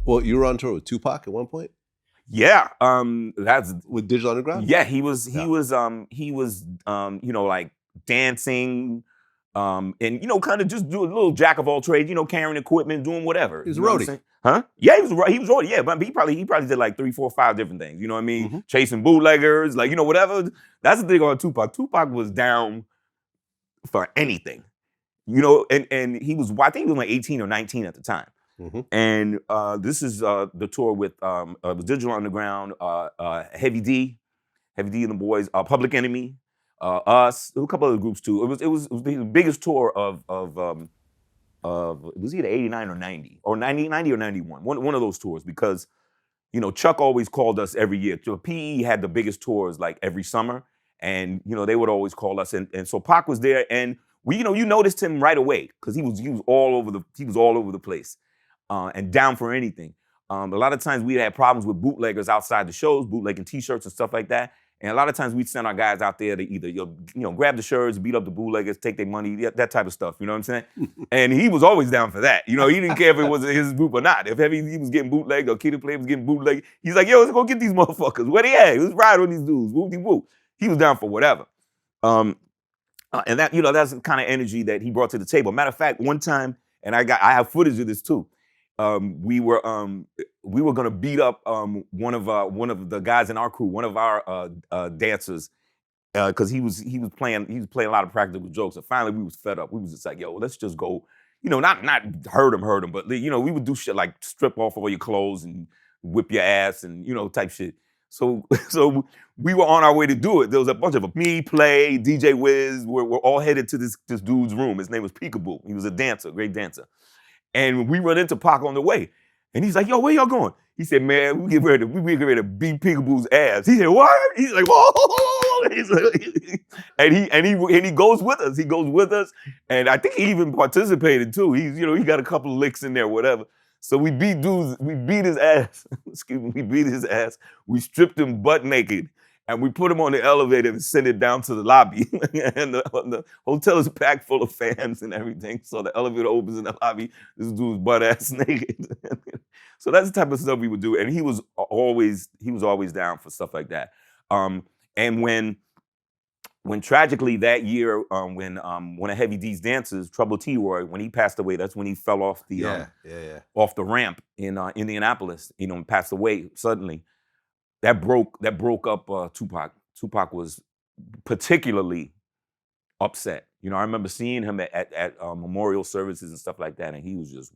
Well, you were on tour with Tupac at one point? Yeah, that's with Digital Underground. Yeah, he was, you know, like dancing, and you know, kind of just do a little jack of all trades, you know, carrying equipment, doing whatever. He was you a know what I'm roadie. saying? Huh? Yeah, he was roadie. Yeah, but he probably did like 3, 4, 5 different things. You know what I mean? Chasing bootleggers, like, you know, whatever. That's the thing on Tupac. Tupac was down for anything. You know, and he was, I think he was like 18 or 19 at the time. And this is the tour with Digital Underground, Heavy D and the Boys, Public Enemy, us, a couple other groups too. It was the biggest tour of it was either 89 or 90, or 90 or 91, one of those tours, because, you know, Chuck always called us every year. So PE had the biggest tours like every summer, and, you know, they would always call us, and so Pac was there, and we, you know, you noticed him right away because he was all over the place, and down for anything. A lot of times we had problems with bootleggers outside the shows, bootlegging T-shirts and stuff like that. And a lot of times we'd send our guys out there to either, you know, grab the shirts, beat up the bootleggers, take their money, that type of stuff. You know what I'm saying? And he was always down for that. You know, he didn't care if it was his group or not. If he was getting bootlegged or Kid 'n Play was getting bootlegged, he's like, yo, let's go get these motherfuckers. Where they at? Let's ride with these dudes. Whoop-de-whoop. He was down for whatever. And that, you know, that's the kind of energy that he brought to the table. Matter of fact, one time, and I have footage of this too. We were gonna beat up one of the guys in our crew, one of our dancers, because he was playing a lot of practical jokes. And finally, we was fed up. We was just like, yo, let's just go, you know, not hurt him, but, you know, we would do shit like strip off all your clothes and whip your ass and, you know, type shit. So we were on our way to do it. There was a bunch of me, Play, DJ Wiz. We're all headed to this dude's room. His name was Peekaboo. He was a dancer, great dancer. And we run into Pac on the way. And he's like, yo, where y'all going? He said, man, we get ready to beat Peekaboo's ass. He said, what? He's like, whoa. He's like, and he goes with us. He goes with us. And I think he even participated too. He's, you know, he got a couple of licks in there, whatever. So we beat his ass. Excuse me, we beat his ass. We stripped him butt naked. And we put him on the elevator and sent it down to the lobby. And the hotel is packed full of fans and everything. So the elevator opens in the lobby. This dude's butt ass naked. So that's the type of stuff we would do. And he was always down for stuff like that. And when tragically that year, when one of Heavy D's dancers, Trouble T-Roy, when he passed away, that's when he fell off the off the ramp in Indianapolis. You know, and passed away suddenly. That broke up Tupac. Tupac was particularly upset. You know, I remember seeing him at memorial services and stuff like that, and he was just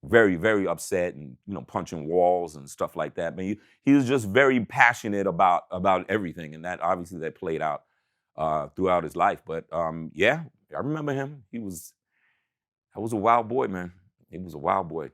very, very upset and, you know, punching walls and stuff like that. But he was just very passionate about everything, and that obviously that played out throughout his life. But yeah, I remember him. That was a wild boy, man. He was a wild boy.